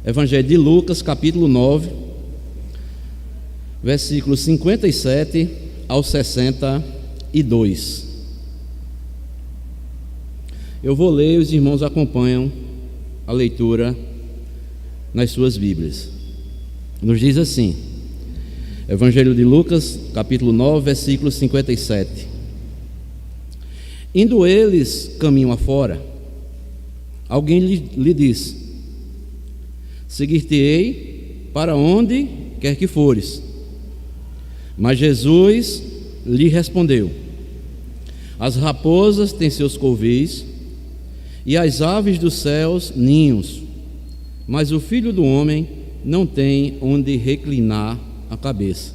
Evangelho de Lucas, capítulo 9, versículos 57 ao 62. Eu vou ler e os irmãos acompanham a leitura nas suas Bíblias. Nos diz assim, Evangelho de Lucas, capítulo 9, versículo 57. Indo eles caminho afora, alguém lhe disse: seguir-te-ei para onde quer que fores. Mas Jesus lhe respondeu: as raposas têm seus covis, e as aves dos céus ninhos, mas o Filho do Homem não tem onde reclinar a cabeça.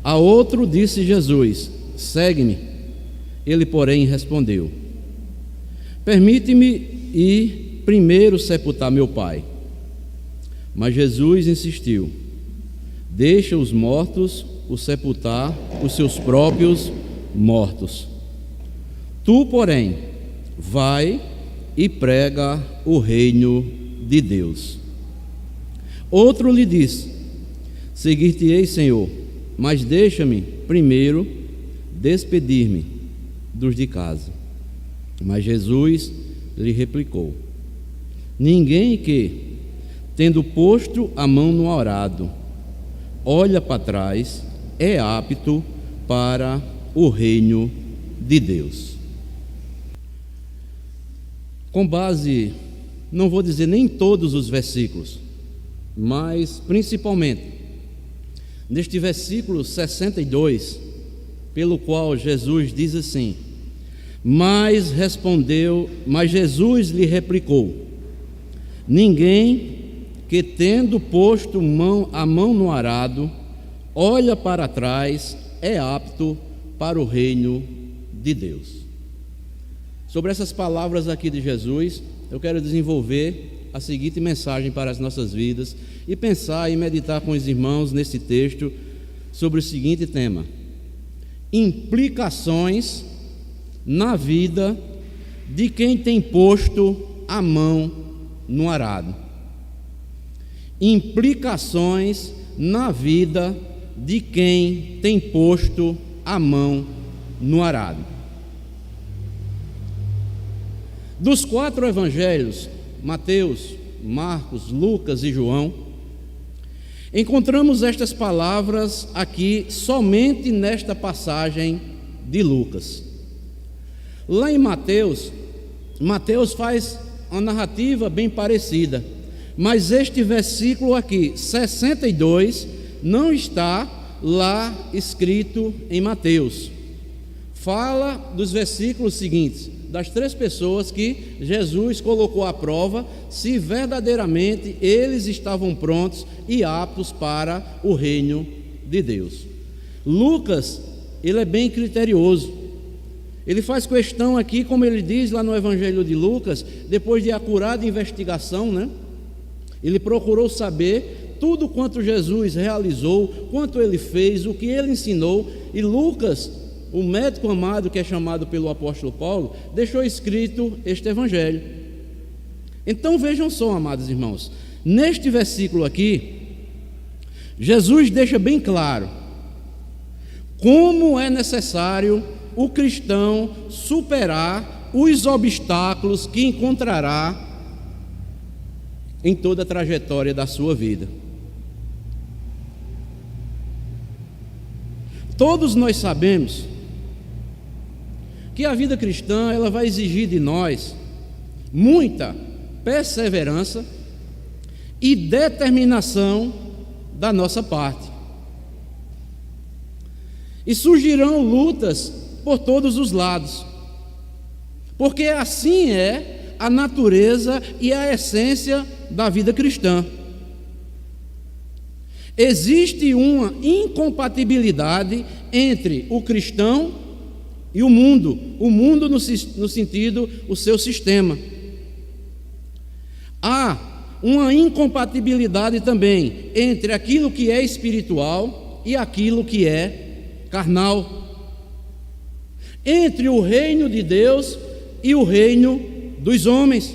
A outro disse Jesus: segue-me. Ele, porém, respondeu: permite-me ir primeiro sepultar meu pai. Mas Jesus insistiu: deixa os mortos o sepultar os seus próprios mortos. Tu, porém, vai e prega o reino de Deus. Outro lhe disse: seguir-te-ei, Senhor, mas deixa-me primeiro despedir-me dos de casa. Mas Jesus lhe replicou: ninguém que, tendo posto a mão no arado, olha para trás, é apto para o reino de Deus. Com base, não vou dizer nem todos os versículos, mas principalmente neste versículo 62, pelo qual Jesus diz assim: mas Jesus lhe replicou: ninguém que, tendo posto a mão no arado, olha para trás, é apto para o reino de Deus. Sobre essas palavras aqui de Jesus, eu quero desenvolver a seguinte mensagem para as nossas vidas e pensar e meditar com os irmãos nesse texto sobre o seguinte tema: implicações na vida de quem tem posto a mão no arado. Implicações na vida de quem tem posto a mão no arado. Dos 4 evangelhos, Mateus, Marcos, Lucas e João, encontramos estas palavras aqui somente nesta passagem de Lucas. Lá em Mateus faz uma narrativa bem parecida, mas este versículo aqui, 62, não está lá escrito em Mateus. Fala dos versículos seguintes, das 3 pessoas que Jesus colocou à prova se verdadeiramente eles estavam prontos e aptos para o reino de Deus. Lucas, ele é bem criterioso. Ele faz questão aqui, como ele diz lá no Evangelho de Lucas, depois de acurada investigação, ele procurou saber tudo quanto Jesus realizou, quanto ele fez, o que ele ensinou, e Lucas, o médico amado que é chamado pelo apóstolo Paulo, deixou escrito este evangelho. Então vejam só, amados irmãos, neste versículo aqui, Jesus deixa bem claro como é necessário o cristão superar os obstáculos que encontrará em toda a trajetória da sua vida. Todos nós sabemos que a vida cristã, ela vai exigir de nós muita perseverança e determinação da nossa parte. E surgirão lutas por todos os lados, porque assim é a natureza e a essência da vida cristã. Existe uma incompatibilidade entre o cristão e o mundo no sentido, o seu sistema. Há uma incompatibilidade também entre aquilo que é espiritual e aquilo que é carnal, entre o reino de Deus e o reino dos homens.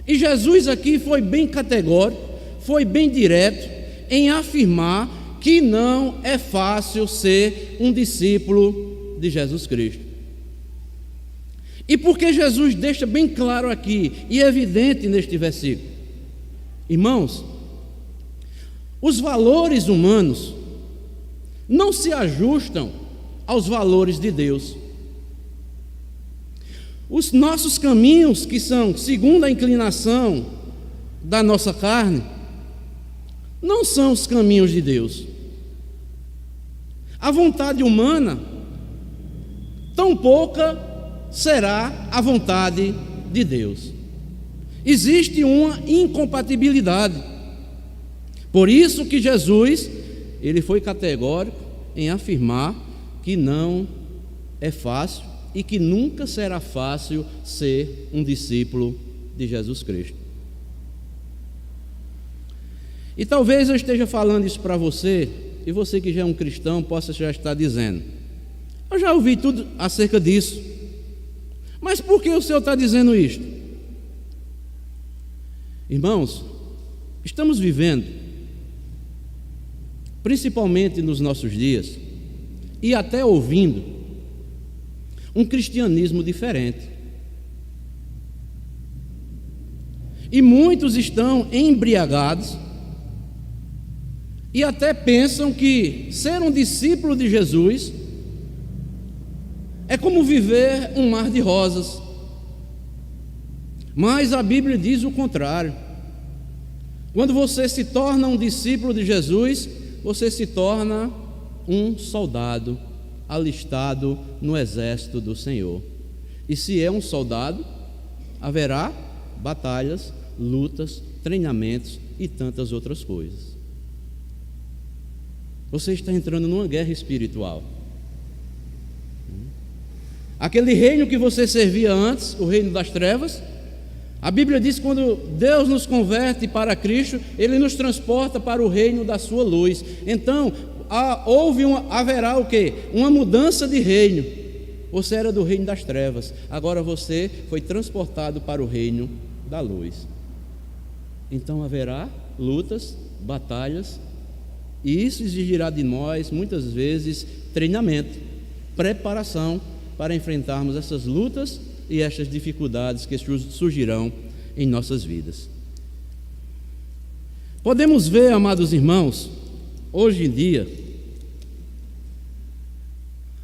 E Jesus aqui foi bem categórico, foi bem direto em afirmar que não é fácil ser um discípulo de Jesus Cristo. E por que Jesus deixa bem claro aqui e evidente neste versículo? Irmãos, os valores humanos não se ajustam aos valores de Deus. Os nossos caminhos, que são segundo a inclinação da nossa carne, não são os caminhos de Deus. A vontade humana, tão pouca será a vontade de Deus. Existe uma incompatibilidade. Por isso que Jesus, ele foi categórico em afirmar que não é fácil e que nunca será fácil ser um discípulo de Jesus Cristo. E talvez eu esteja falando isso para você, e você que já é um cristão possa já estar dizendo: eu já ouvi tudo acerca disso, mas por que o Senhor está dizendo isto? Irmãos, estamos vivendo, principalmente nos nossos dias, e até ouvindo, um cristianismo diferente. E muitos estão embriagados e até pensam que ser um discípulo de Jesus é como viver um mar de rosas. Mas a Bíblia diz o contrário. Quando você se torna um discípulo de Jesus, você se torna um soldado alistado no exército do Senhor. E se é um soldado, haverá batalhas, lutas, treinamentos e tantas outras coisas. Você está entrando numa guerra espiritual. Aquele reino que você servia antes, o reino das trevas, a Bíblia diz que quando Deus nos converte para Cristo, Ele nos transporta para o reino da sua luz. Então, haverá o quê? Uma mudança de reino. Você era do reino das trevas, agora você foi transportado para o reino da luz. Então haverá lutas, batalhas, e isso exigirá de nós, muitas vezes, treinamento, preparação para enfrentarmos essas lutas e estas dificuldades que surgirão em nossas vidas. Podemos ver, amados irmãos, hoje em dia,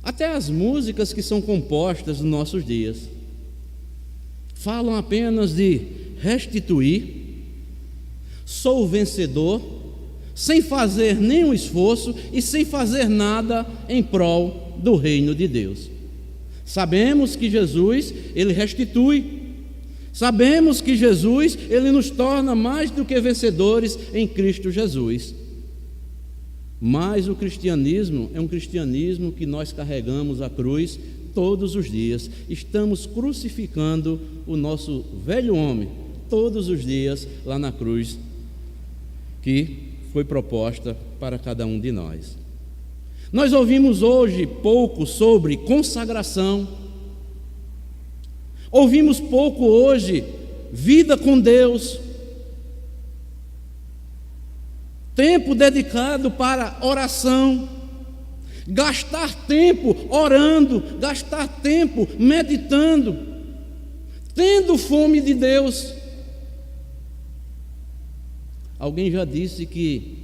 até as músicas que são compostas nos nossos dias falam apenas de restituir, sou vencedor, sem fazer nenhum esforço e sem fazer nada em prol do reino de Deus. Sabemos que Jesus, Ele restitui. Sabemos que Jesus, Ele nos torna mais do que vencedores em Cristo Jesus. Mas o cristianismo é um cristianismo que nós carregamos a cruz todos os dias. Estamos crucificando o nosso velho homem todos os dias lá na cruz que foi proposta para cada um de nós. Nós ouvimos hoje pouco sobre consagração. Ouvimos pouco hoje vida com Deus. Tempo dedicado para oração, gastar tempo orando, gastar tempo meditando, tendo fome de Deus. Alguém já disse que,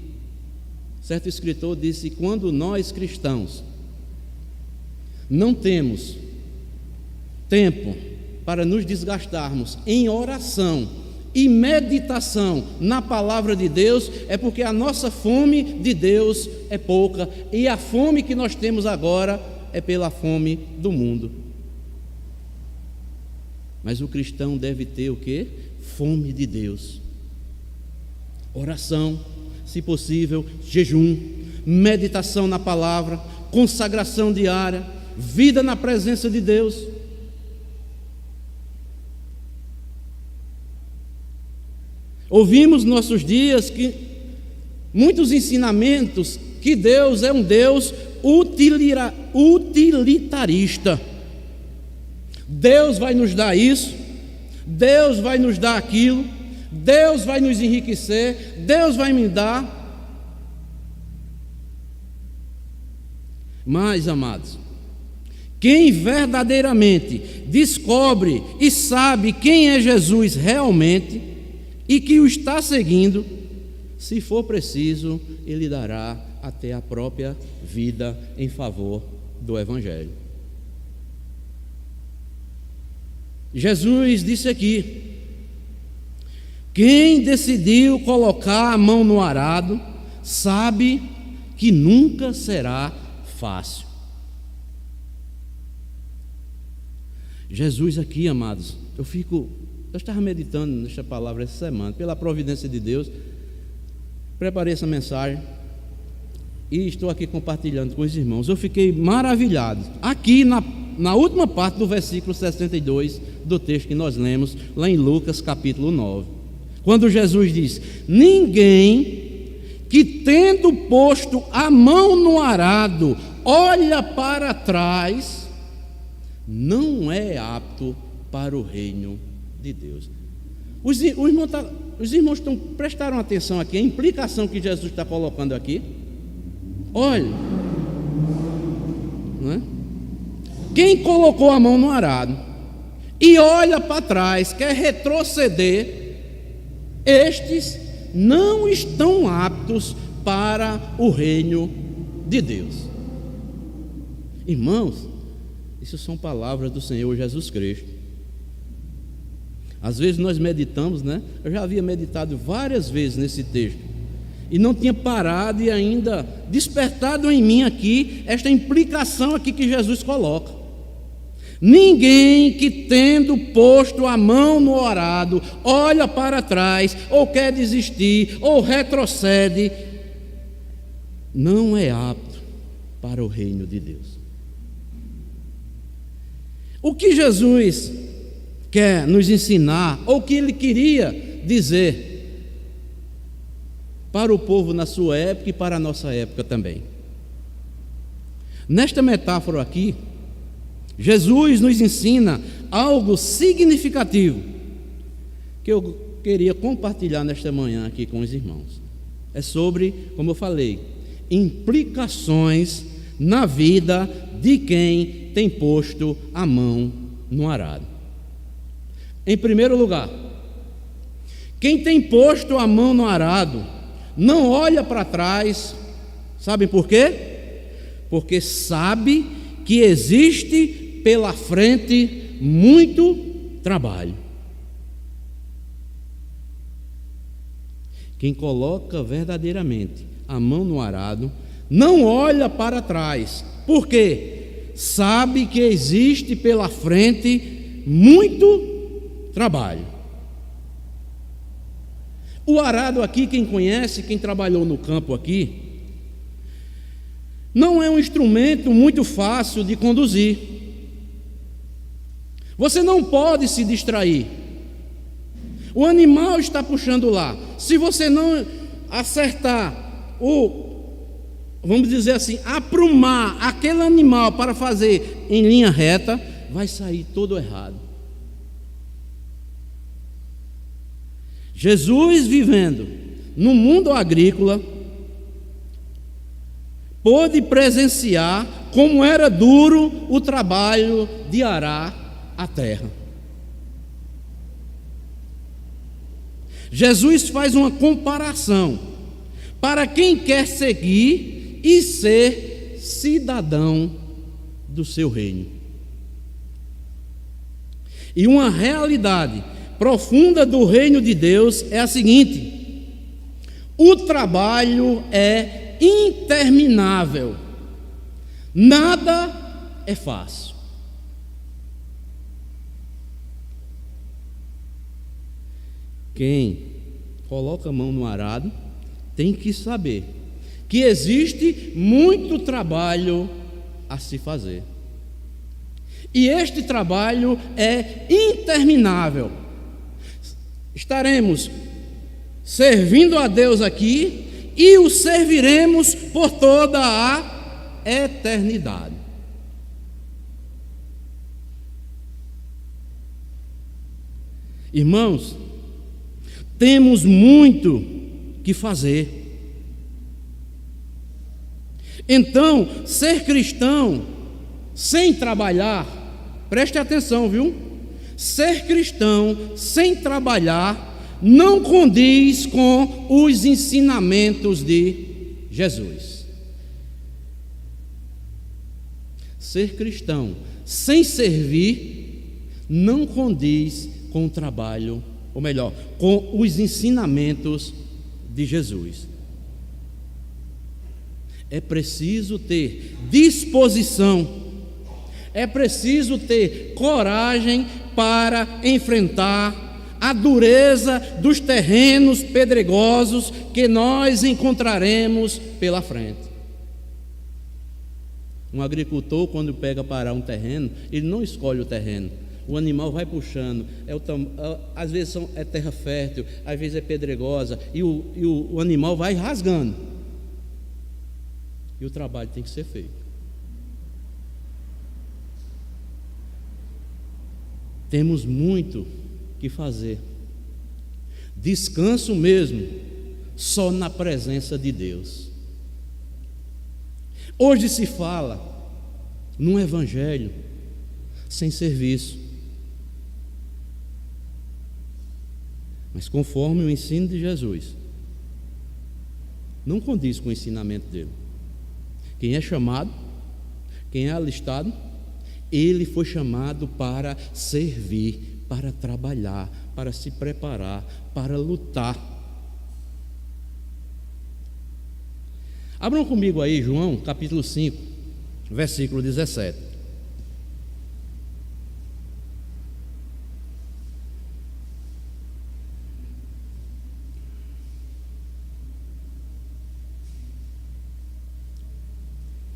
certo escritor disse, quando nós cristãos não temos tempo para nos desgastarmos em oração e meditação na palavra de Deus, é porque a nossa fome de Deus é pouca, e a fome que nós temos agora é pela fome do mundo. Mas o cristão deve ter o quê? Fome de Deus. Oração, se possível, jejum, meditação na palavra, consagração diária, vida na presença de Deus. Ouvimos nos nossos dias que muitos ensinamentos que Deus é um Deus utilitarista. Deus vai nos dar isso, Deus vai nos dar aquilo, Deus vai nos enriquecer, Deus vai me dar. Mas, amados, quem verdadeiramente descobre e sabe quem é Jesus realmente e que o está seguindo, se for preciso, ele dará até a própria vida em favor do Evangelho. Jesus disse aqui: quem decidiu colocar a mão no arado, sabe que nunca será fácil. Jesus aqui, amados, eu estava meditando nesta palavra essa semana, pela providência de Deus, preparei essa mensagem e estou aqui compartilhando com os irmãos. Eu fiquei maravilhado, aqui na última parte do versículo 62 do texto que nós lemos, lá em Lucas capítulo 9, quando Jesus diz: ninguém que tendo posto a mão no arado, olha para trás, não é apto para o reino de Deus. Os irmãos prestaram atenção aqui, a implicação que Jesus está colocando aqui. Olha, não é? Quem colocou a mão no arado e olha para trás, quer retroceder, estes não estão aptos para o reino de Deus. Irmãos, isso são palavras do Senhor Jesus Cristo. Às vezes nós meditamos, né? Eu já havia meditado várias vezes nesse texto e não tinha parado e ainda despertado em mim aqui esta implicação aqui que Jesus coloca. Ninguém que tendo posto a mão no arado olha para trás, ou quer desistir, ou retrocede, não é apto para o reino de Deus. O que Jesus quer nos ensinar, ou o que ele queria dizer para o povo na sua época e para a nossa época também? Nesta metáfora aqui, Jesus nos ensina algo significativo que eu queria compartilhar nesta manhã aqui com os irmãos. É sobre, como eu falei, implicações na vida de quem tem posto a mão no arado. Em primeiro lugar, quem tem posto a mão no arado não olha para trás. Sabem por quê? Porque sabe que existe pela frente muito trabalho. Quem coloca verdadeiramente a mão no arado não olha para trás. Por quê? Sabe que existe pela frente muito trabalho. O arado aqui, quem conhece, quem trabalhou no campo aqui, não é um instrumento muito fácil de conduzir. Você não pode se distrair. O animal está puxando lá. Se você não acertar vamos dizer assim, aprumar aquele animal para fazer em linha reta, vai sair todo errado. Jesus, vivendo no mundo agrícola, pôde presenciar como era duro o trabalho de arar a terra. Jesus faz uma comparação para quem quer seguir e ser cidadão do seu reino. E uma realidade profunda do reino de Deus é a seguinte: o trabalho é interminável, nada é fácil. Quem coloca a mão no arado tem que saber que existe muito trabalho a se fazer. E este trabalho é interminável. Estaremos servindo a Deus aqui e o serviremos por toda a eternidade. Irmãos, temos muito que fazer. Então, ser cristão sem trabalhar, preste atenção, viu? Ser cristão sem trabalhar não condiz com os ensinamentos de Jesus. Ser cristão sem servir não condiz com o trabalho, ou melhor, com os ensinamentos de Jesus. É preciso ter disposição, é preciso ter coragem para enfrentar a dureza dos terrenos pedregosos que nós encontraremos pela frente. Um agricultor, quando pega para um terreno, ele não escolhe o terreno. O animal vai puxando, às vezes é terra fértil, às vezes é pedregosa, e o animal vai rasgando. E o trabalho tem que ser feito. Temos muito que fazer. Descanso mesmo, só na presença de Deus. Hoje se fala num evangelho sem serviço. Mas conforme o ensino de Jesus, não condiz com o ensinamento dele. Quem é chamado, quem é alistado, ele foi chamado para servir, para trabalhar, para se preparar, para lutar. Abram comigo aí João capítulo 5, versículo 17.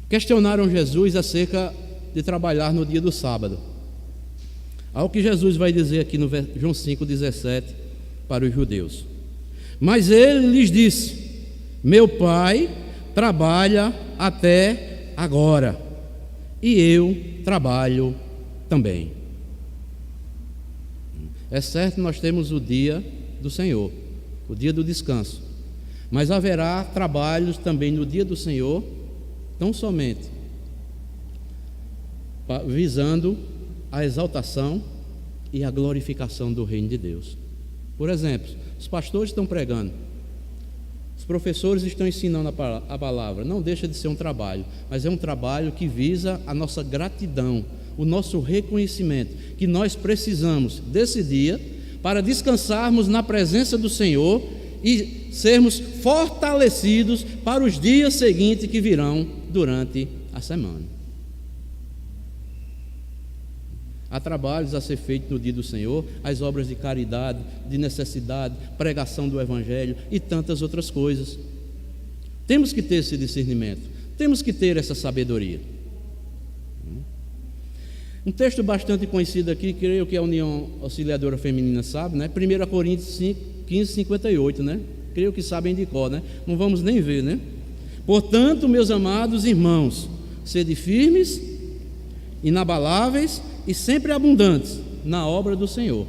Questionaram Jesus acerca de trabalhar no dia do sábado. Ao que Jesus vai dizer aqui no João 5,17 para os judeus. Mas ele lhes disse: meu Pai trabalha até agora, e eu trabalho também. É certo, nós temos o dia do Senhor, o dia do descanso, mas haverá trabalhos também no dia do Senhor, tão somente visando a exaltação e a glorificação do reino de Deus. Por exemplo, os pastores estão pregando, os professores estão ensinando a palavra. Não deixa de ser um trabalho, mas é um trabalho que visa a nossa gratidão, o nosso reconhecimento, que nós precisamos desse dia para descansarmos na presença do Senhor e sermos fortalecidos para os dias seguintes que virão durante a semana. Há trabalhos a ser feitos no dia do Senhor, as obras de caridade, de necessidade, pregação do Evangelho e tantas outras coisas. Temos que ter esse discernimento, temos que ter essa sabedoria. Um texto bastante conhecido aqui, creio que a União Auxiliadora Feminina sabe, né? 1 Coríntios 15, 58, né? Creio que sabem de cor, né? Não vamos nem ver, né? Portanto, meus amados irmãos, sede firmes, inabaláveis e sempre abundantes na obra do Senhor,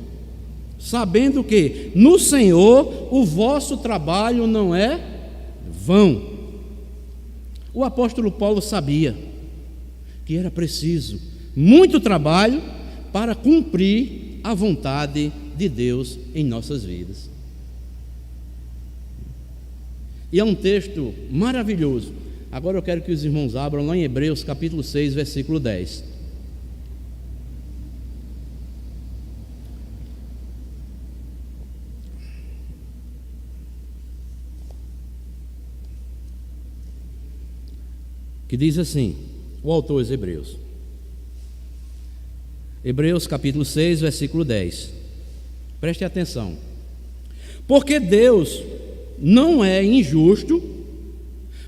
sabendo que no Senhor o vosso trabalho não é vão. O apóstolo Paulo sabia que era preciso muito trabalho para cumprir a vontade de Deus em nossas vidas. E é um texto maravilhoso. Agora eu quero que os irmãos abram lá em Hebreus capítulo 6, versículo 10. Que diz assim, o autor aos Hebreus. Hebreus capítulo 6, versículo 10. Preste atenção. Porque Deus não é injusto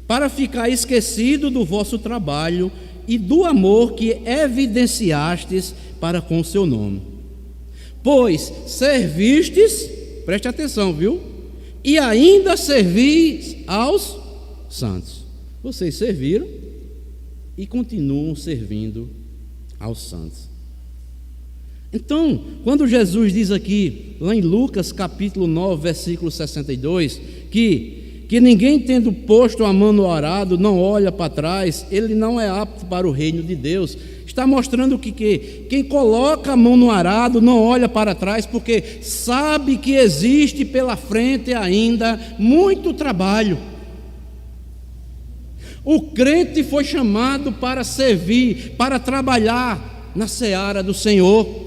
para ficar esquecido do vosso trabalho e do amor que evidenciastes para com o seu nome. Pois servistes, preste atenção, viu? E ainda servis aos santos. Vocês serviram e continuam servindo aos santos. Então, quando Jesus diz aqui, lá em Lucas capítulo 9, versículo 62, que ninguém tendo posto a mão no arado não olha para trás, ele não é apto para o reino de Deus. Está mostrando que quem coloca a mão no arado não olha para trás, porque sabe que existe pela frente ainda muito trabalho. O crente foi chamado para servir, para trabalhar na seara do Senhor.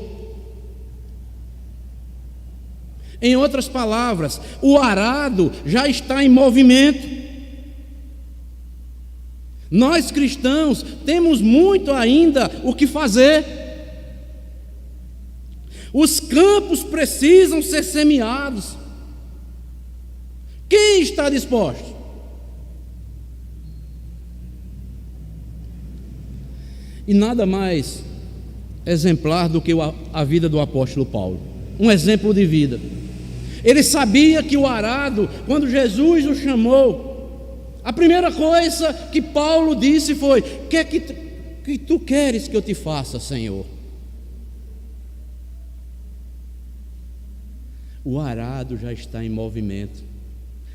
Em outras palavras, o arado já está em movimento. Nós cristãos temos muito ainda o que fazer. Os campos precisam ser semeados. Quem está disposto? E nada mais exemplar do que a vida do apóstolo Paulo. Um exemplo de vida. Ele sabia que o arado, quando Jesus o chamou, a primeira coisa que Paulo disse foi: que tu queres que eu te faça, Senhor? O arado já está em movimento.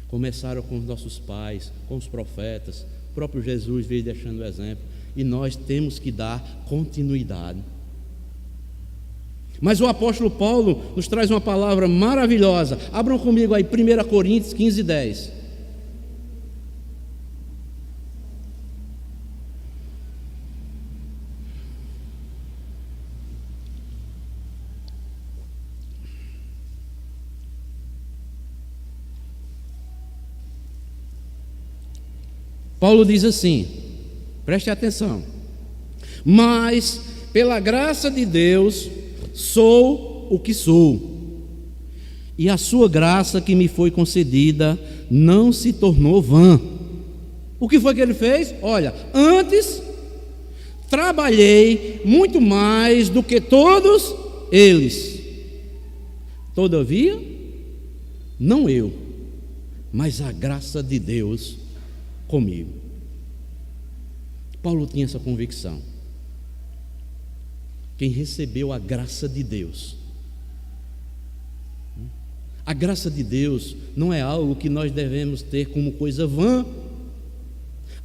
Começaram com os nossos pais, com os profetas, o próprio Jesus veio deixando o exemplo, e nós temos que dar continuidade. Mas o apóstolo Paulo nos traz uma palavra maravilhosa. Abram comigo aí 1 Coríntios 15, 10. Paulo diz assim, preste atenção: mas pela graça de Deus sou o que sou, e a sua graça que me foi concedida não se tornou vã. O que foi que ele fez? Olha, antes trabalhei muito mais do que todos eles, todavia não eu, mas a graça de Deus comigo. Paulo tinha essa convicção. Quem recebeu a graça de Deus, a graça de Deus não é algo que nós devemos ter como coisa vã.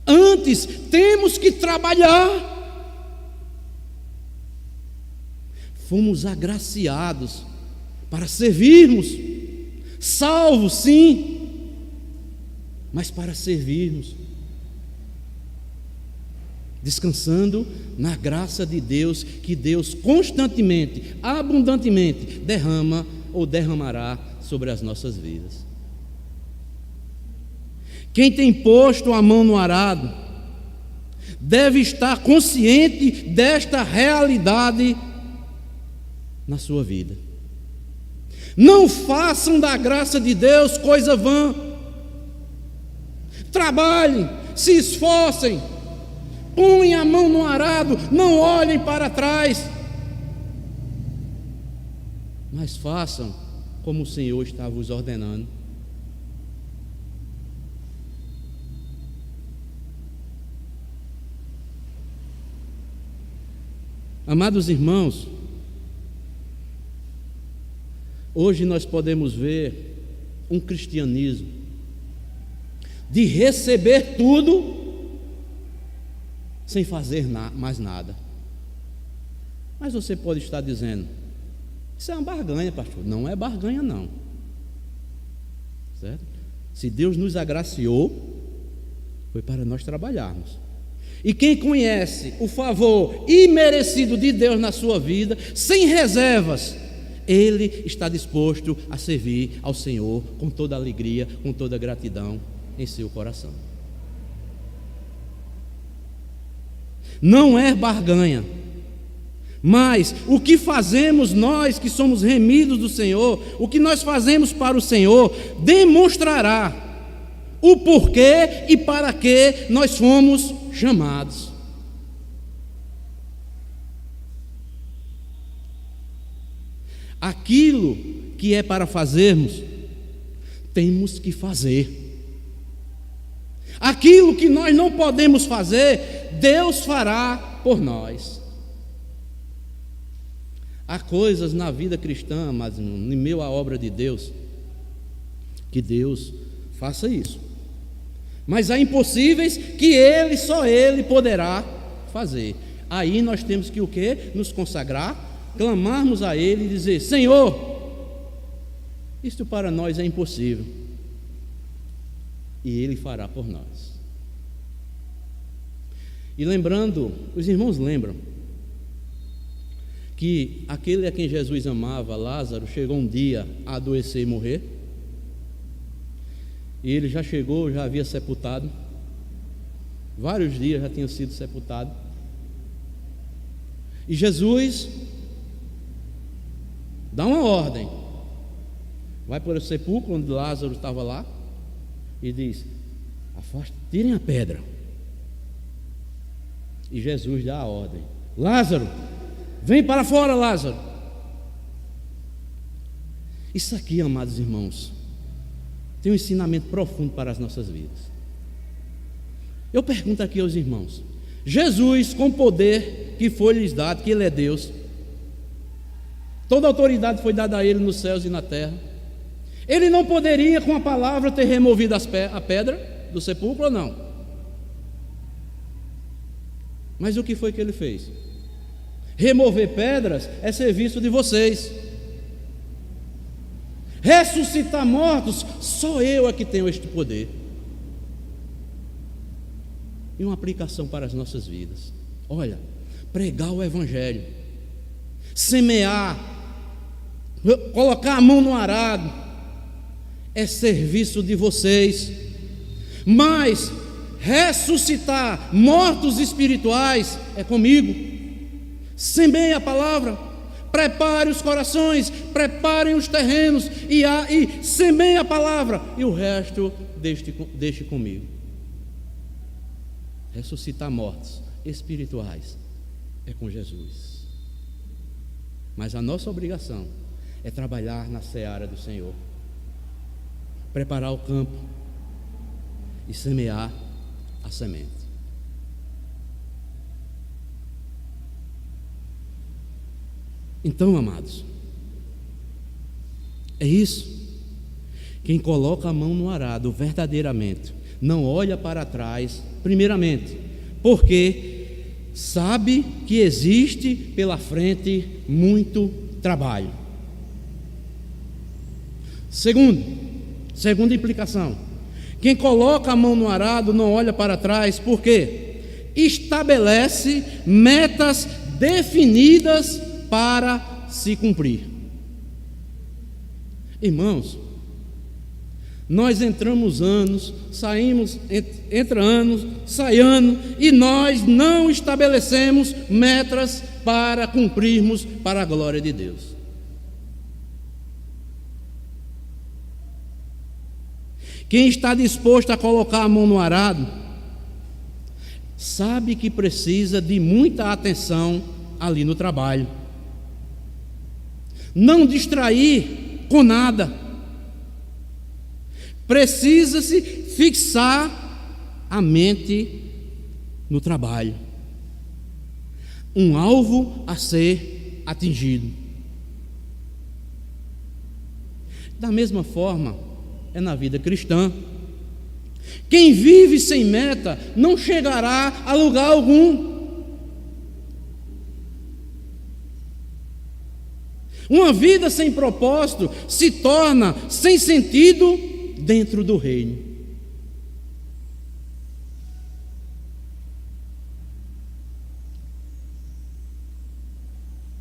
Antes temos que trabalhar. Fomos agraciados para servirmos, salvos sim, mas para servirmos, descansando na graça de Deus, que Deus constantemente, abundantemente derrama ou derramará sobre as nossas vidas. Quem tem posto a mão no arado deve estar consciente desta realidade na sua vida. Não façam da graça de Deus coisa vã. Trabalhem, se esforcem, põem a mão no arado, não olhem para trás, mas façam como o Senhor está vos ordenando. Amados irmãos, hoje nós podemos ver um cristianismo de receber tudo sem fazer mais nada. Mas você pode estar dizendo: isso é uma barganha, pastor. Não é barganha não, certo? Se Deus nos agraciou, foi para nós trabalharmos. E quem conhece o favor imerecido de Deus na sua vida, sem reservas, ele está disposto a servir ao Senhor com toda alegria, com toda gratidão em seu coração. Não é barganha, mas o que fazemos nós que somos remidos do Senhor, o que nós fazemos para o Senhor, demonstrará o porquê e para que nós fomos chamados. Aquilo que é para fazermos, temos que fazer. Aquilo que nós não podemos fazer, Deus fará por nós. Há coisas na vida cristã, mas em meio à obra de Deus, que Deus faça isso. Mas há impossíveis que só Ele poderá fazer. Aí nós temos que o quê? Nos consagrar, clamarmos a Ele e dizer: Senhor, isto para nós é impossível. E Ele fará por nós. E lembrando, os irmãos lembram que aquele a quem Jesus amava, Lázaro, chegou um dia a adoecer e morrer. E ele já chegou, já havia sepultado. Vários dias já tinha sido sepultado. E Jesus dá uma ordem. Vai para o sepulcro onde Lázaro estava lá e diz: tirem a pedra. E Jesus dá a ordem: Lázaro, vem para fora, Lázaro. Isso aqui, amados irmãos, tem um ensinamento profundo para as nossas vidas. Eu pergunto aqui aos irmãos: Jesus, com o poder que foi lhes dado, que Ele é Deus, toda a autoridade foi dada a Ele nos céus e na terra, Ele não poderia com a palavra ter removido a pedra do sepulcro ou não? Mas o que foi que Ele fez? Remover pedras é serviço de vocês. Ressuscitar mortos, só eu é que tenho este poder. E uma aplicação para as nossas vidas: olha, pregar o Evangelho, semear, colocar a mão no arado, é serviço de vocês. Mas ressuscitar mortos espirituais é comigo. Semeie a palavra, prepare os corações, preparem os terrenos e semeie a palavra, e o resto deixe comigo. Ressuscitar mortos espirituais é com Jesus. Mas a nossa obrigação é trabalhar na seara do Senhor, preparar o campo e semear a semente. Então, amados, é isso. Quem coloca a mão no arado verdadeiramente não olha para trás, primeiramente, porque sabe que existe pela frente muito trabalho. Segunda implicação: quem coloca a mão no arado não olha para trás, porque estabelece metas definidas para se cumprir. Irmãos, nós entramos anos, saímos, entra anos, sai ano, e nós não estabelecemos metas para cumprirmos para a glória de Deus. Quem está disposto a colocar a mão no arado sabe que precisa de muita atenção ali no trabalho. Não distrair com nada. Precisa-se fixar a mente no trabalho. Um alvo a ser atingido. Da mesma forma, é na vida cristã. Quem vive sem meta não chegará a lugar algum. Uma vida sem propósito se torna sem sentido dentro do reino.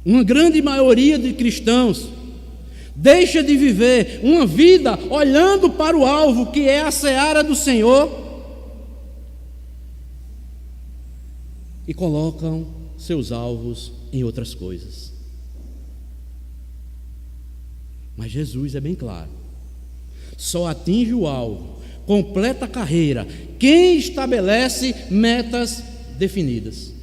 Uma grande maioria de cristãos deixa de viver uma vida olhando para o alvo, que é a seara do Senhor, e colocam seus alvos em outras coisas. Mas Jesus é bem claro: só atinge o alvo, completa a carreira, quem estabelece metas definidas.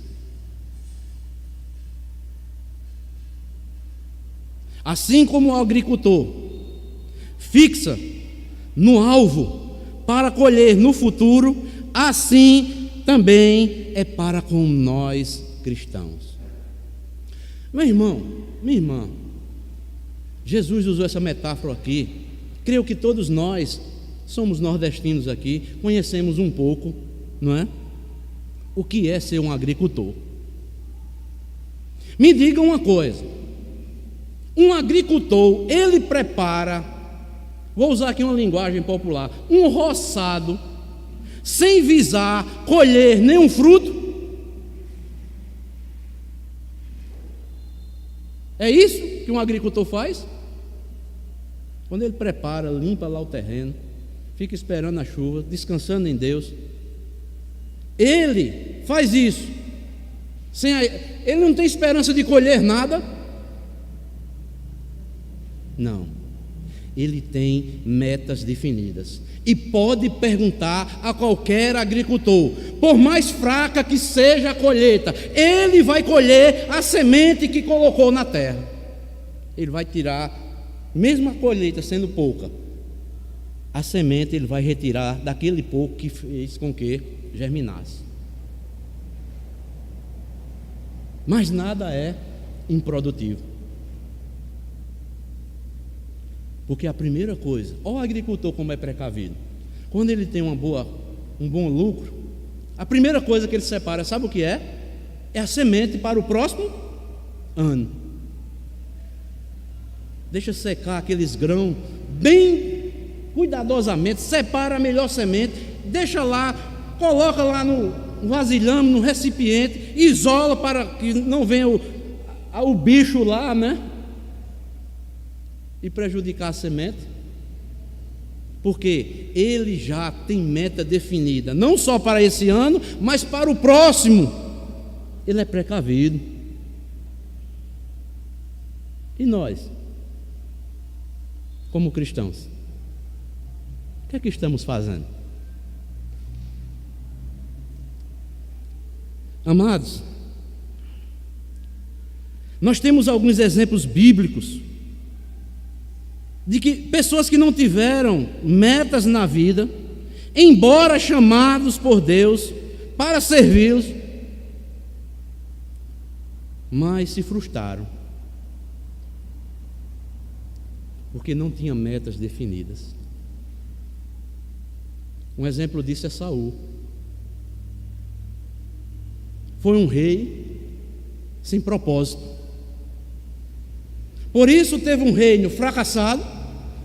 Assim como o agricultor fixa no alvo para colher no futuro, assim também é para com nós cristãos. Meu irmão, minha irmã, Jesus usou essa metáfora aqui. Creio que todos nós somos nordestinos aqui, conhecemos um pouco, não é? O que é ser um agricultor. Me diga uma coisa: um agricultor, ele prepara, vou usar aqui uma linguagem popular, um roçado, sem visar colher nenhum fruto? É isso que um agricultor faz? Quando ele prepara, limpa lá o terreno, fica esperando a chuva, descansando em Deus, ele faz isso, ele não tem esperança de colher nada? Não, ele tem metas definidas, e pode perguntar a qualquer agricultor, por mais fraca que seja a colheita, ele vai colher a semente que colocou na terra. Ele vai tirar, mesmo a colheita sendo pouca, a semente ele vai retirar daquele pouco que fez com que germinasse. Mas nada é improdutivo, porque a primeira coisa, olha o agricultor como é precavido. Quando ele tem um bom lucro, a primeira coisa que ele separa, sabe o que é? É a semente para o próximo ano. Deixa secar aqueles grãos bem cuidadosamente, separa a melhor semente, deixa lá, coloca lá no vasilhame, no recipiente, isola para que não venha o bicho lá, né? E prejudicar a semente, porque ele já tem meta definida, não só para esse ano, mas para o próximo. Ele é precavido. E nós, como cristãos, o que é que estamos fazendo? Amados, nós temos alguns exemplos bíblicos de que pessoas que não tiveram metas na vida, embora chamados por Deus para servi-los, mas se frustraram, porque não tinham metas definidas. Um exemplo disso é Saul. Foi um rei sem propósito. Por isso teve um reino fracassado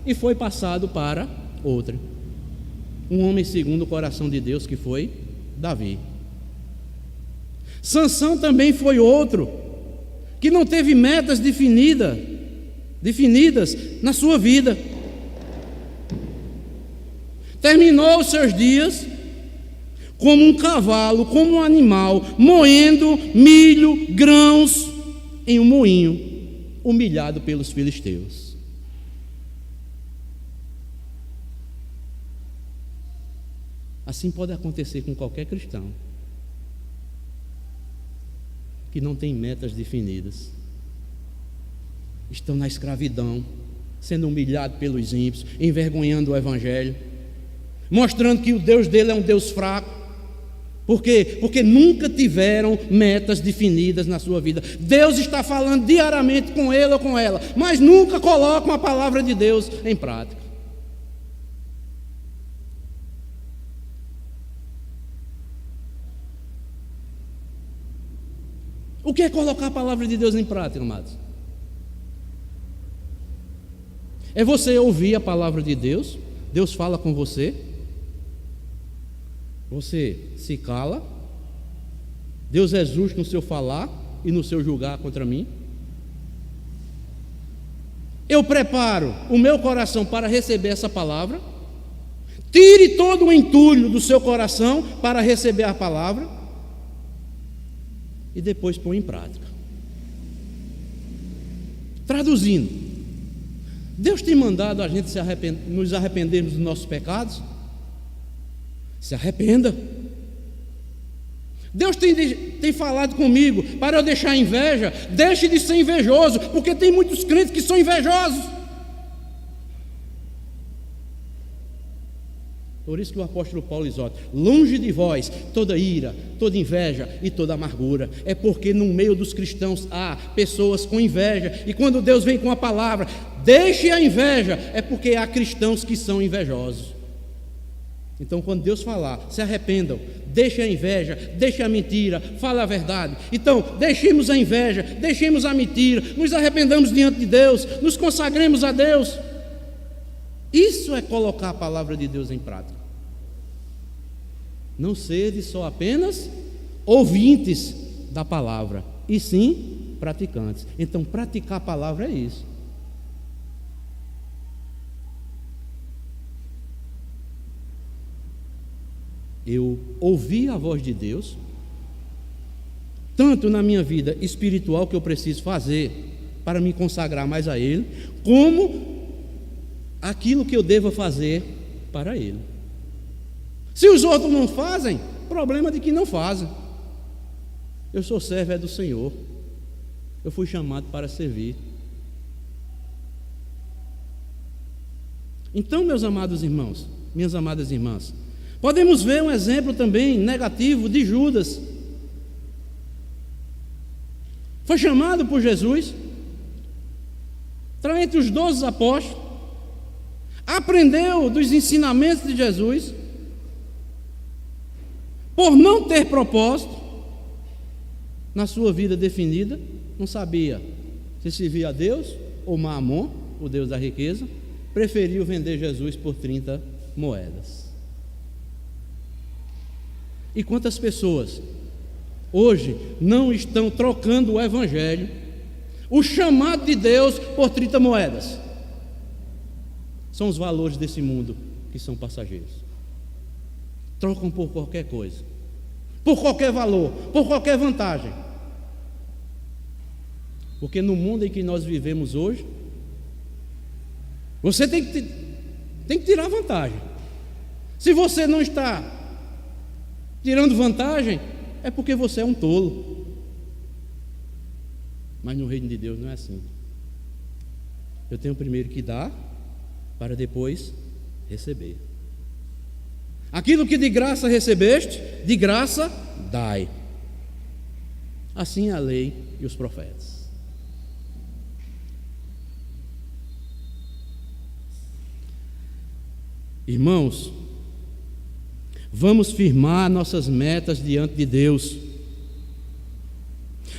e foi passado para outro. Um homem segundo o coração de Deus, que foi Davi. Sansão também foi outro que não teve metas definidas na sua vida. Terminou os seus dias como um cavalo, como um animal, moendo milho, grãos em um moinho, humilhado pelos filisteus. Assim pode acontecer com qualquer cristão que não tem metas definidas. Estão na escravidão, sendo humilhado pelos ímpios, envergonhando o evangelho, mostrando que o Deus dele é um Deus fraco. Por quê? Porque nunca tiveram metas definidas na sua vida. Deus está falando diariamente com ele ou com ela, mas nunca colocam a palavra de Deus em prática. O que é colocar a palavra de Deus em prática, amados? É você ouvir a palavra de Deus, Deus fala com você, você se cala, Deus é justo no seu falar e no seu julgar contra mim. Eu preparo o meu coração para receber essa palavra. Tire todo o entulho do seu coração para receber a palavra e depois põe em prática. Traduzindo, Deus tem mandado a gente nos arrependermos dos nossos pecados? Se arrependa. Deus tem falado comigo para eu deixar a inveja. Deixe de ser invejoso, porque tem muitos crentes que são invejosos. Por isso que o apóstolo Paulo exorta: longe de vós toda ira, toda inveja e toda amargura. É porque no meio dos cristãos há pessoas com inveja, e quando Deus vem com a palavra, deixe a inveja, é porque há cristãos que são invejosos. Então quando Deus falar, se arrependam, deixem a inveja, deixem a mentira, fale a verdade. Então deixemos a inveja, deixemos a mentira, nos arrependamos diante de Deus, nos consagremos a Deus. Isso é colocar a palavra de Deus em prática. Não sede só apenas ouvintes da palavra, e sim praticantes. Então praticar a palavra é isso. Eu ouvi a voz de Deus, tanto na minha vida espiritual, que eu preciso fazer para me consagrar mais a Ele, como aquilo que eu devo fazer para Ele. Se os outros não fazem, problema de que não fazem. Eu sou servo do Senhor, eu fui chamado para servir. Então, meus amados irmãos, minhas amadas irmãs, podemos ver um exemplo também negativo de Judas. Foi chamado por Jesus, está entre os 12 apóstolos, aprendeu dos ensinamentos de Jesus, por não ter propósito na sua vida definida, não sabia se servia a Deus ou Maamon, o Deus da riqueza, preferiu vender Jesus por 30 moedas. E quantas pessoas hoje não estão trocando o evangelho, o chamado de Deus, por 30 moedas? São os valores desse mundo que são passageiros. Trocam por qualquer coisa, por qualquer valor, por qualquer vantagem. Porque no mundo em que nós vivemos hoje, você tem que tirar vantagem. Se você não está tirando vantagem, é porque você é um tolo. Mas no reino de Deus não é assim. Eu tenho primeiro que dar, para depois receber. Aquilo que de graça recebeste, de graça dai. Assim é a lei e os profetas. Irmãos, vamos firmar nossas metas diante de Deus.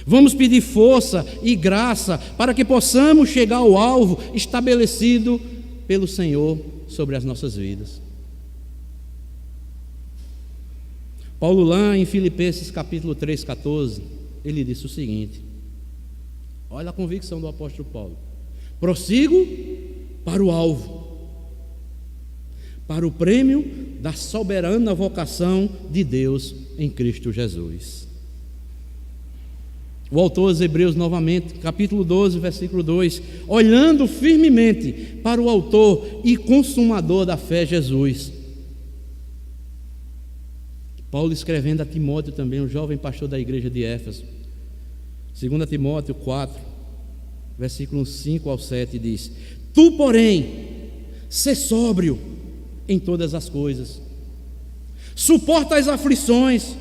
Vamos pedir força e graça para que possamos chegar ao alvo estabelecido pelo Senhor sobre as nossas vidas. Paulo, lá em Filipenses capítulo 3, 14, ele disse o seguinte: olha a convicção do apóstolo Paulo: prossigo para o alvo, para o prêmio da soberana vocação de Deus em Cristo Jesus. O autor aos Hebreus, novamente, capítulo 12, versículo 2: olhando firmemente para o autor e consumador da fé, Jesus. Paulo escrevendo a Timóteo também, o jovem pastor da igreja de Éfeso, 2 Timóteo 4, versículos 5 ao 7, diz: tu, porém, sê sóbrio em todas as coisas, suporta as aflições,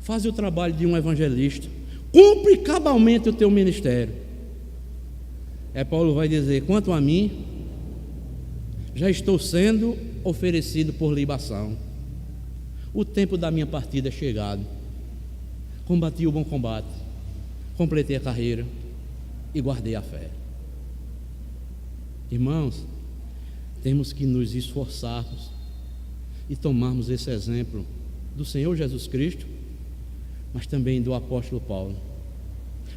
faz o trabalho de um evangelista, cumpre cabalmente o teu ministério. Paulo vai dizer: quanto a mim, já estou sendo oferecido por libação, o tempo da minha partida é chegado, combati o bom combate, completei a carreira e guardei a fé. Irmãos, temos que nos esforçarmos e tomarmos esse exemplo do Senhor Jesus Cristo, mas também do apóstolo Paulo.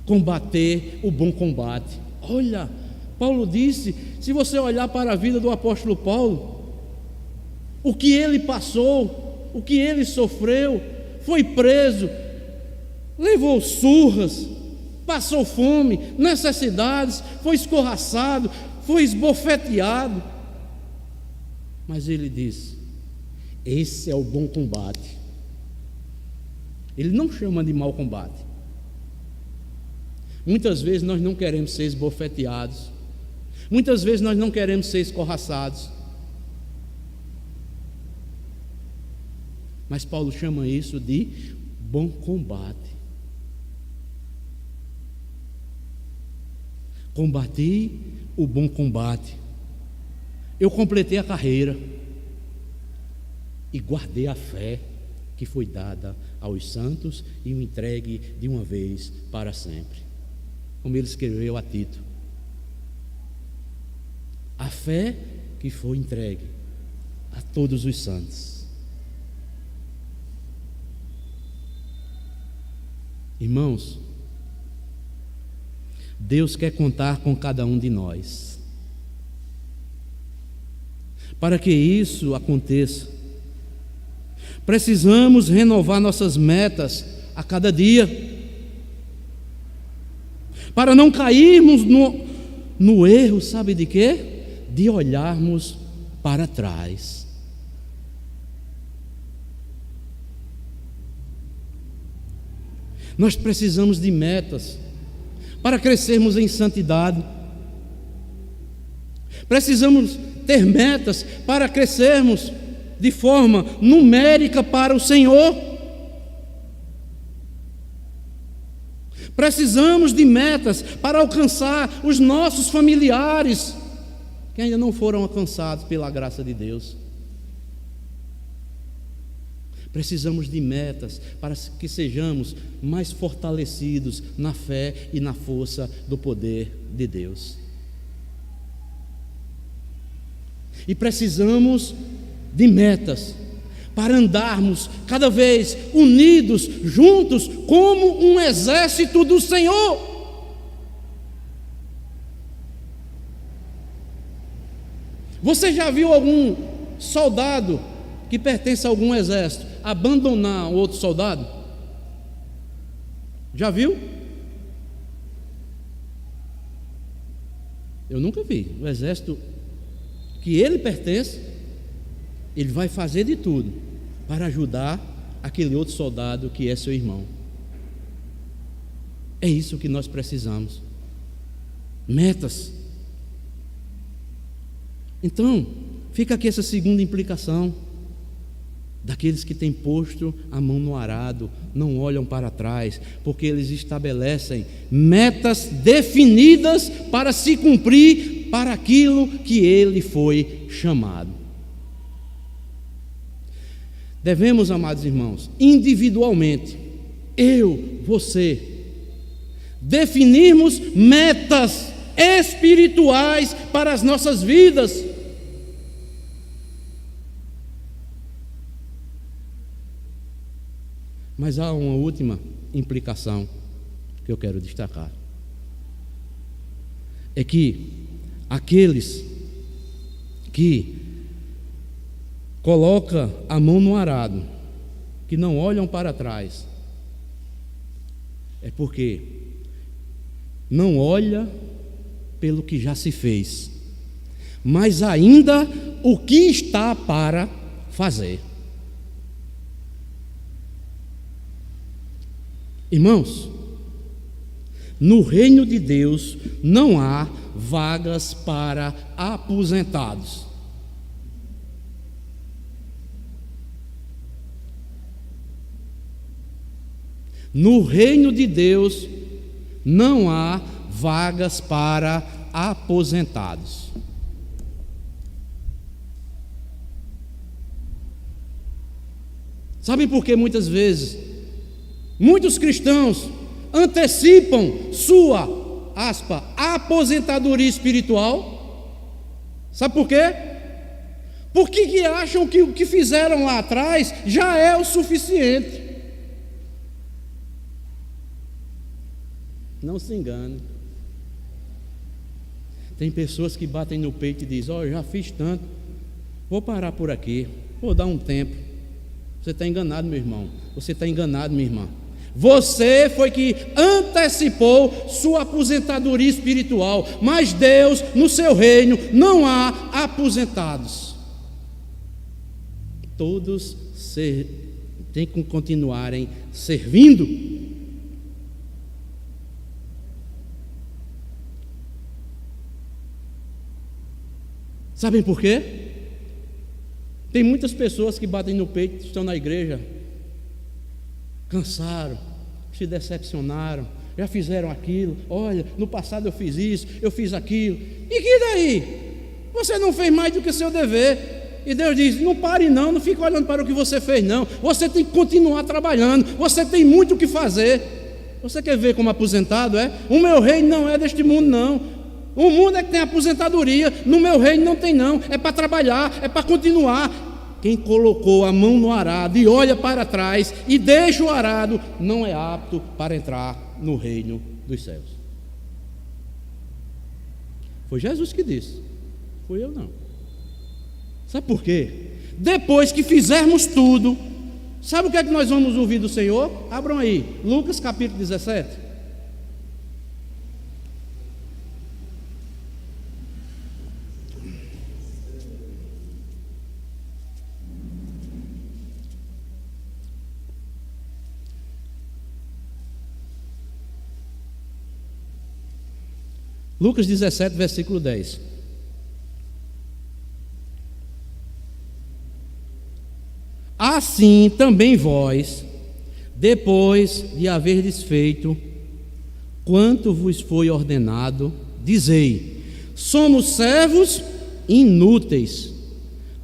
Combater o bom combate. Olha, Paulo disse, se você olhar para a vida do apóstolo Paulo, o que ele passou, o que ele sofreu, foi preso, levou surras, passou fome, necessidades, foi escorraçado, foi esbofeteado. Mas ele disse: esse é o bom combate. Ele não chama de mau combate. Muitas vezes nós não queremos ser esbofeteados, muitas vezes nós não queremos ser escorraçados, Mas Paulo chama isso de bom combate. Combati o bom combate. Eu completei a carreira e guardei a fé que foi dada aos santos e o entregue de uma vez para sempre. Como ele escreveu a Tito. A fé que foi entregue a todos os santos. Irmãos, Deus quer contar com cada um de nós. Para que isso aconteça, precisamos renovar nossas metas a cada dia, para não cairmos no erro, sabe de quê? De olharmos para trás. Nós precisamos de metas para crescermos em santidade. Precisamos ter metas para crescermos de forma numérica para o Senhor. Precisamos de metas para alcançar os nossos familiares que ainda não foram alcançados pela graça de Deus. Precisamos de metas para que sejamos mais fortalecidos na fé e na força do poder de Deus. E precisamos de metas para andarmos cada vez unidos, juntos, como um exército do Senhor. Você já viu algum soldado que pertence a algum exército abandonar outro soldado? Já viu? Eu nunca vi. O exército que ele pertence, ele vai fazer de tudo para ajudar aquele outro soldado que é seu irmão. É isso que nós precisamos. Metas. Então, fica aqui essa segunda implicação daqueles que têm posto a mão no arado, não olham para trás, porque eles estabelecem metas definidas para se cumprir para aquilo que ele foi chamado. Devemos, amados irmãos, individualmente, eu, você, definirmos metas espirituais para as nossas vidas. Mas há uma última implicação que eu quero destacar. É que aqueles que colocam a mão no arado, que não olham para trás, é porque não olha pelo que já se fez, mas ainda o que está para fazer. Irmãos, no reino de Deus não há vagas para aposentados. No reino de Deus não há vagas para aposentados. Sabem por que muitas vezes muitos cristãos antecipam sua, aposentadoria espiritual? Sabe por quê? Porque acham que o que fizeram lá atrás já é o suficiente. Não se engane. Tem pessoas que batem no peito e dizem: eu já fiz tanto, vou parar por aqui, vou dar um tempo. Você está enganado, meu irmão. Você está enganado, minha irmã. Você foi que antecipou sua aposentadoria espiritual, mas Deus, no seu reino, não há aposentados. Todos têm que continuarem servindo. Sabem por quê? Tem muitas pessoas que batem no peito, estão na igreja, cansaram, se decepcionaram, já fizeram aquilo. Olha, no passado eu fiz isso, eu fiz aquilo. E que daí? Você não fez mais do que seu dever. E Deus diz: não pare não, não fique olhando para o que você fez não. Você tem que continuar trabalhando, você tem muito o que fazer. Você quer ver como aposentado é? O meu reino não é deste mundo não. O mundo é que tem aposentadoria, no meu reino não tem não. É para trabalhar, é para continuar. Quem colocou a mão no arado e olha para trás e deixa o arado, não é apto para entrar no reino dos céus. Foi Jesus que disse, fui eu não. Sabe por quê? Depois que fizermos tudo, sabe o que é que nós vamos ouvir do Senhor? Abram aí, Lucas capítulo 17. Lucas 17, versículo 10. Assim também vós, depois de haverdes feito quanto vos foi ordenado, dizei: somos servos inúteis,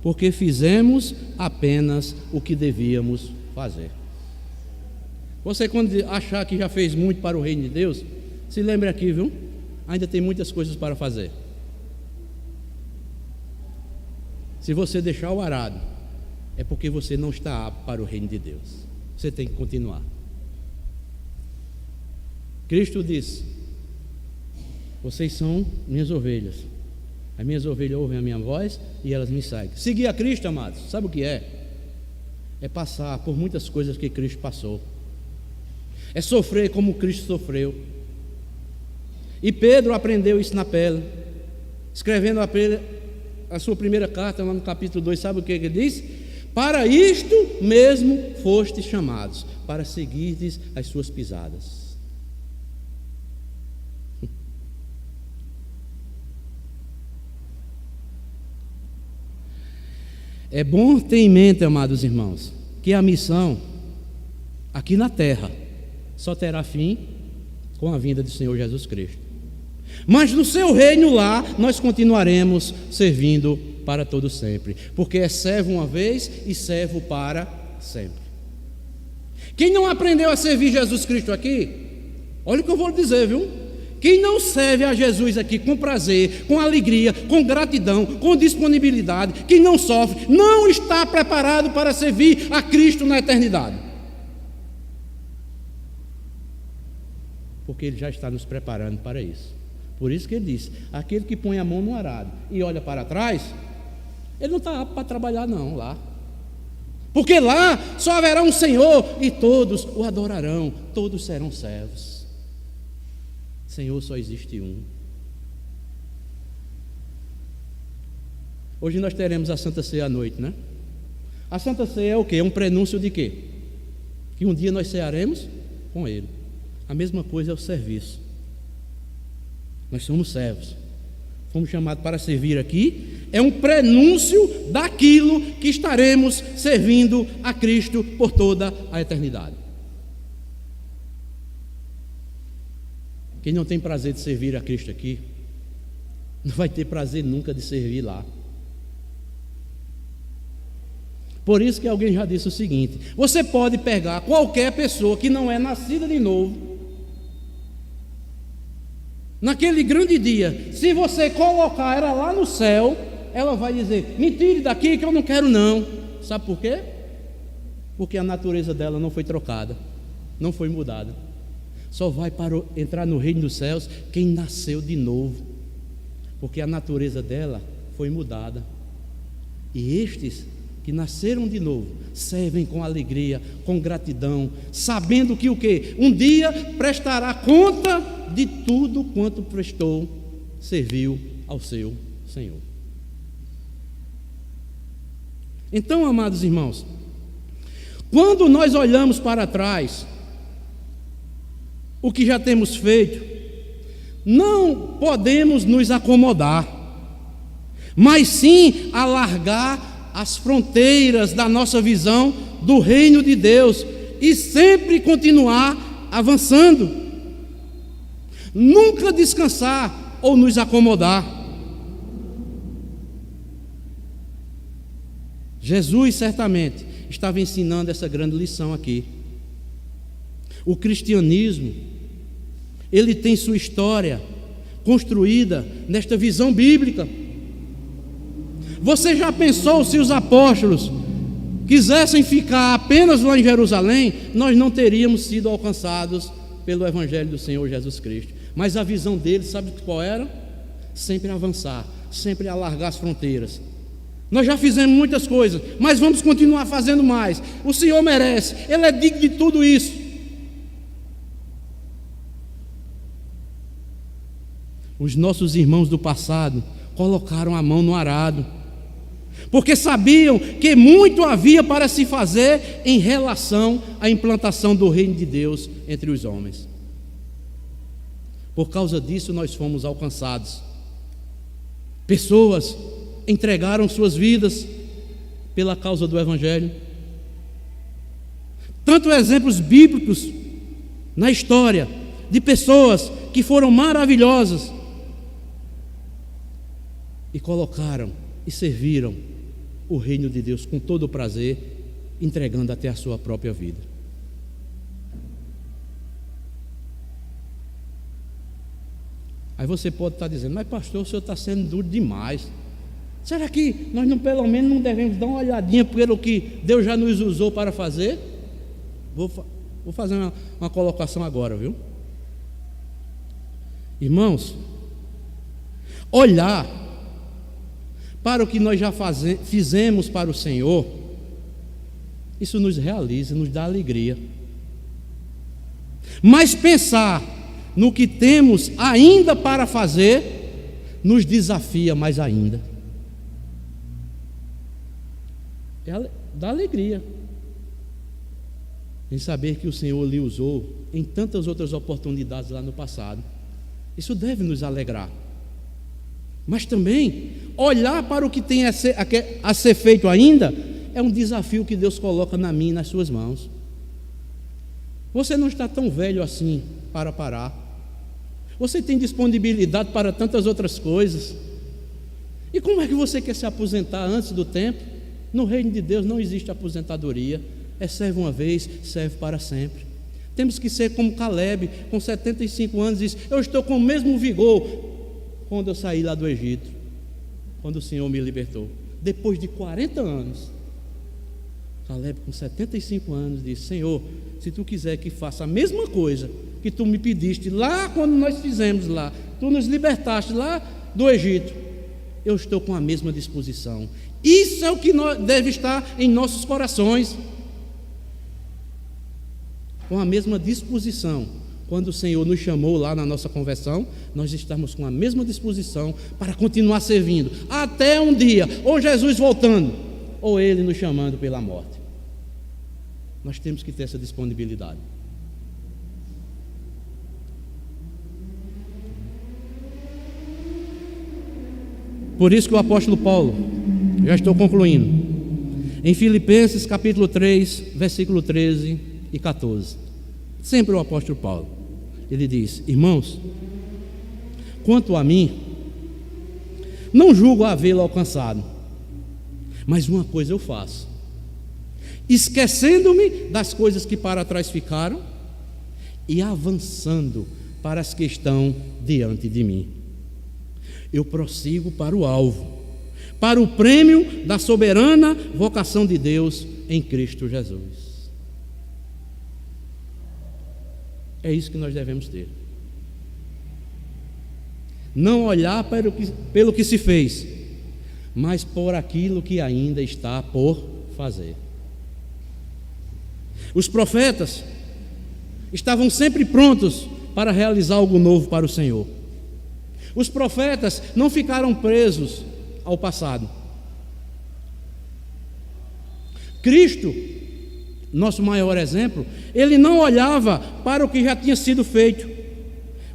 porque fizemos apenas o que devíamos fazer. Você, quando achar que já fez muito para o reino de Deus, se lembre aqui, viu? Ainda tem muitas coisas para fazer. Se você deixar o arado, é porque você não está apto para o reino de Deus. Você tem que continuar. Cristo disse: vocês são minhas ovelhas. As minhas ovelhas ouvem a minha voz e elas me seguem. Seguir a Cristo, amados, sabe o que é? É passar por muitas coisas que Cristo passou. É sofrer como Cristo sofreu. E Pedro aprendeu isso na pele, escrevendo a sua primeira carta, lá no capítulo 2, sabe o que ele diz? Para isto mesmo fostes chamados, para seguirdes as suas pisadas. É bom ter em mente, amados irmãos, que a missão aqui na terra só terá fim com a vinda do Senhor Jesus Cristo. Mas no seu reino lá, nós continuaremos servindo para todo sempre, porque é servo uma vez e servo para sempre. Quem não aprendeu a servir Jesus Cristo aqui, olha o que eu vou lhe dizer, viu? Quem não serve a Jesus aqui com prazer, com alegria, com gratidão, com disponibilidade, quem não sofre, não está preparado para servir a Cristo na eternidade. Porque Ele já está nos preparando para isso. Por isso que Ele disse: aquele que põe a mão no arado e olha para trás, ele não está apto para trabalhar não lá. Porque lá só haverá um Senhor e todos o adorarão, todos serão servos. Senhor só existe um. Hoje nós teremos a Santa Ceia à noite, né? A Santa Ceia é o quê? É um prenúncio de quê? Que um dia nós cearemos com Ele. A mesma coisa é o serviço. Nós somos servos, fomos chamados para servir aqui. É um prenúncio daquilo que estaremos servindo a Cristo por toda a eternidade. Quem não tem prazer de servir a Cristo aqui, não vai ter prazer nunca de servir lá. Por isso que alguém já disse o seguinte: você pode pegar qualquer pessoa que não é nascida de novo, naquele grande dia, se você colocar ela lá no céu, ela vai dizer: me tire daqui que eu não quero não. Sabe por quê? Porque a natureza dela não foi trocada, não foi mudada. Só vai entrar no reino dos céus quem nasceu de novo, porque a natureza dela foi mudada. E estes que nasceram de novo servem com alegria, com gratidão, sabendo que o quê? Um dia prestará conta de tudo quanto prestou, serviu ao seu Senhor. Então, amados irmãos, quando nós olhamos para trás o que já temos feito, não podemos nos acomodar, mas sim alargar as fronteiras da nossa visão do reino de Deus e sempre continuar avançando. Nunca descansar ou nos acomodar. Jesus certamente estava ensinando essa grande lição aqui. O cristianismo, ele tem sua história construída nesta visão bíblica. Você já pensou se os apóstolos quisessem ficar apenas lá em Jerusalém, nós não teríamos sido alcançados pelo Evangelho do Senhor Jesus Cristo. Mas a visão deles, sabe qual era? Sempre avançar, sempre alargar as fronteiras. Nós já fizemos muitas coisas, mas vamos continuar fazendo mais. O Senhor merece, Ele é digno de tudo isso. Os nossos irmãos do passado colocaram a mão no arado, porque sabiam que muito havia para se fazer em relação à implantação do reino de Deus entre os homens. Por causa disso nós fomos alcançados. Pessoas entregaram suas vidas pela causa do Evangelho. Tanto exemplos bíblicos na história de pessoas que foram maravilhosas e colocaram e serviram o reino de Deus com todo o prazer, entregando até a sua própria vida. Aí você pode estar dizendo: mas pastor, o senhor está sendo duro demais. Será que nós não, pelo menos não devemos dar uma olhadinha pelo que Deus já nos usou para fazer? Vou fazer uma colocação agora, viu? Irmãos, olhar para o que nós já fizemos para o Senhor, isso nos realiza, nos dá alegria. Mas pensar no que temos ainda para fazer, nos desafia mais ainda. Dá alegria em saber que o Senhor lhe usou em tantas outras oportunidades lá no passado. Isso deve nos alegrar. Mas também olhar para o que tem a ser feito ainda é um desafio que Deus coloca na minha e nas suas mãos. Você não está tão velho assim para parar. Você tem disponibilidade para tantas outras coisas. E como é que você quer se aposentar antes do tempo? No reino de Deus não existe aposentadoria. Serve uma vez, serve para sempre. Temos que ser como Caleb, com 75 anos, diz: eu estou com o mesmo vigor quando eu saí lá do Egito, quando o Senhor me libertou. Depois de 40 anos, Caleb, com 75 anos, disse: Senhor, se tu quiser que faça a mesma coisa que tu me pediste lá quando nós fizemos lá, tu nos libertaste lá do Egito, eu estou com a mesma disposição. Isso é o que deve estar em nossos corações, com a mesma disposição. Quando o Senhor nos chamou lá na nossa conversão, nós estamos com a mesma disposição para continuar servindo, até um dia, ou Jesus voltando, ou Ele nos chamando pela morte. Nós temos que ter essa disponibilidade. Por isso que o apóstolo Paulo, já estou concluindo, em Filipenses capítulo 3, versículo 13 e 14, sempre o apóstolo Paulo, ele diz: irmãos, quanto a mim, não julgo havê-lo alcançado, mas uma coisa eu faço, esquecendo-me das coisas que para trás ficaram e avançando para as que estão diante de mim, eu prossigo para o alvo, para o prêmio da soberana vocação de Deus em Cristo Jesus. É isso que nós devemos ter. Não olhar pelo que se fez, mas por aquilo que ainda está por fazer. Os profetas estavam sempre prontos para realizar algo novo para o Senhor. Os profetas não ficaram presos ao passado. Cristo, nosso maior exemplo, ele não olhava para o que já tinha sido feito,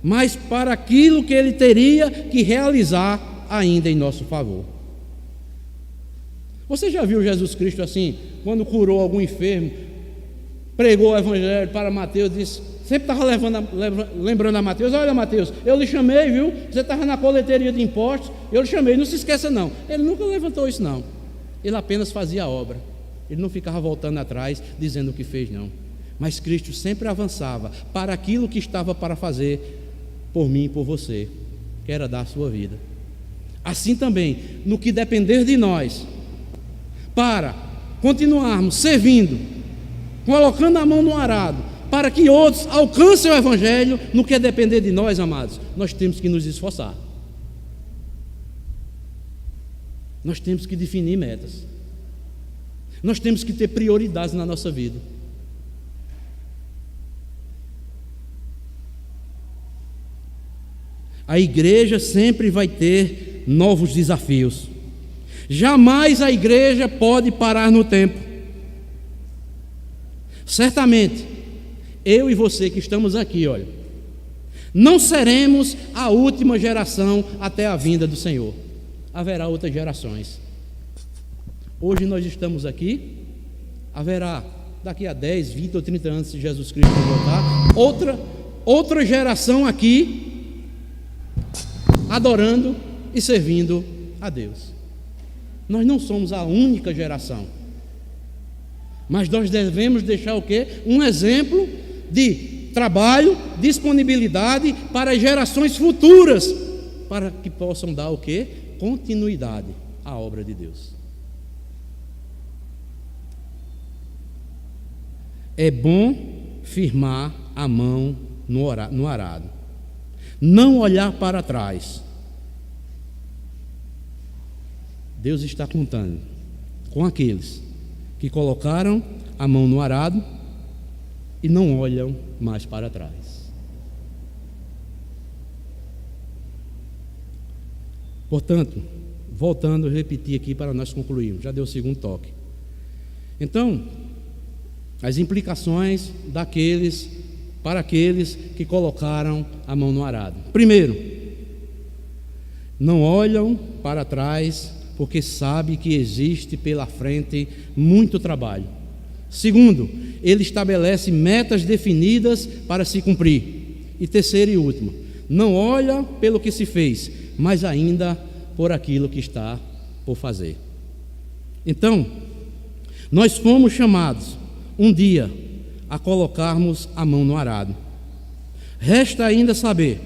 mas para aquilo que ele teria que realizar ainda em nosso favor. Você já viu Jesus Cristo assim, quando curou algum enfermo, pregou o evangelho para Mateus, disse, sempre estava lembrando a Mateus: olha, Mateus, eu lhe chamei, viu? Você estava na coleteria de impostos, eu lhe chamei, não se esqueça não. Ele nunca levantou isso não, ele apenas fazia a obra, ele não ficava voltando atrás, dizendo o que fez não. Mas Cristo sempre avançava para aquilo que estava para fazer por mim e por você, que era dar a sua vida. Assim também, no que depender de nós, para continuarmos servindo, colocando a mão no arado, para que outros alcancem o evangelho, no que depender de nós, amados, nós temos que nos esforçar. Nós temos que definir metas. Nós temos que ter prioridades na nossa vida. A igreja sempre vai ter novos desafios. Jamais a igreja pode parar no tempo. Certamente, eu e você que estamos aqui, olha, não seremos a última geração até a vinda do Senhor. Haverá outras gerações. Hoje nós estamos aqui, haverá daqui a 10, 20 ou 30 anos, se Jesus Cristo voltar, outra geração aqui, adorando e servindo a Deus. Nós não somos a única geração, mas nós devemos deixar o quê? Um exemplo de trabalho, disponibilidade para as gerações futuras, para que possam dar o quê? Continuidade à obra de Deus. É bom firmar a mão no arado, não olhar para trás. Deus está contando com aqueles que colocaram a mão no arado e não olham mais para trás. Portanto, voltando a repetir aqui para nós concluirmos, já deu o segundo toque. Então, as implicações para aqueles que colocaram a mão no arado. Primeiro, não olham para trás, porque sabe que existe pela frente muito trabalho. Segundo, ele estabelece metas definidas para se cumprir. E terceiro e último, não olha pelo que se fez, mas ainda por aquilo que está por fazer. Então, nós fomos chamados um dia a colocarmos a mão no arado. Resta ainda saber.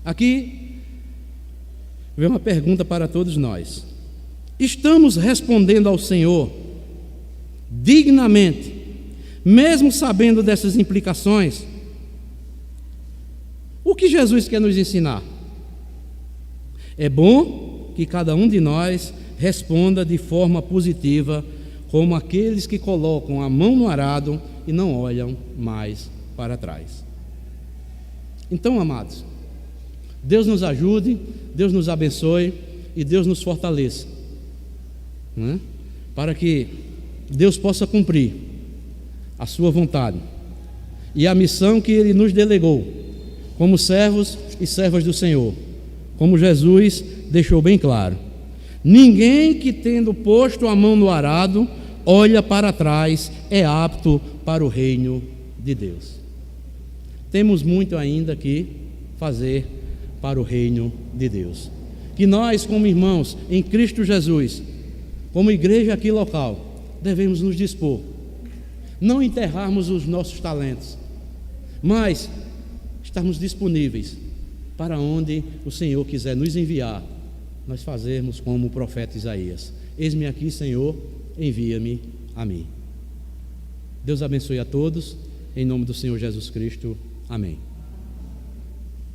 Aqui vem uma pergunta para todos nós: estamos respondendo ao Senhor dignamente, mesmo sabendo dessas implicações? O que Jesus quer nos ensinar? É bom que cada um de nós responda de forma positiva, como aqueles que colocam a mão no arado e não olham mais para trás. Então, amados, Deus nos ajude, Deus nos abençoe e Deus nos fortaleça, né? Para que Deus possa cumprir a sua vontade e a missão que Ele nos delegou como servos e servas do Senhor, como Jesus deixou bem claro: ninguém que, tendo posto a mão no arado, olha para trás, é apto para o reino de Deus. Temos muito ainda que fazer para o reino de Deus. Que nós, como irmãos em Cristo Jesus, como igreja aqui local, devemos nos dispor, não enterrarmos os nossos talentos, mas estarmos disponíveis para onde o Senhor quiser nos enviar, nós fazermos como o profeta Isaías: eis-me aqui, Senhor, envia-me a mim. Deus abençoe a todos, em nome do Senhor Jesus Cristo. Amém.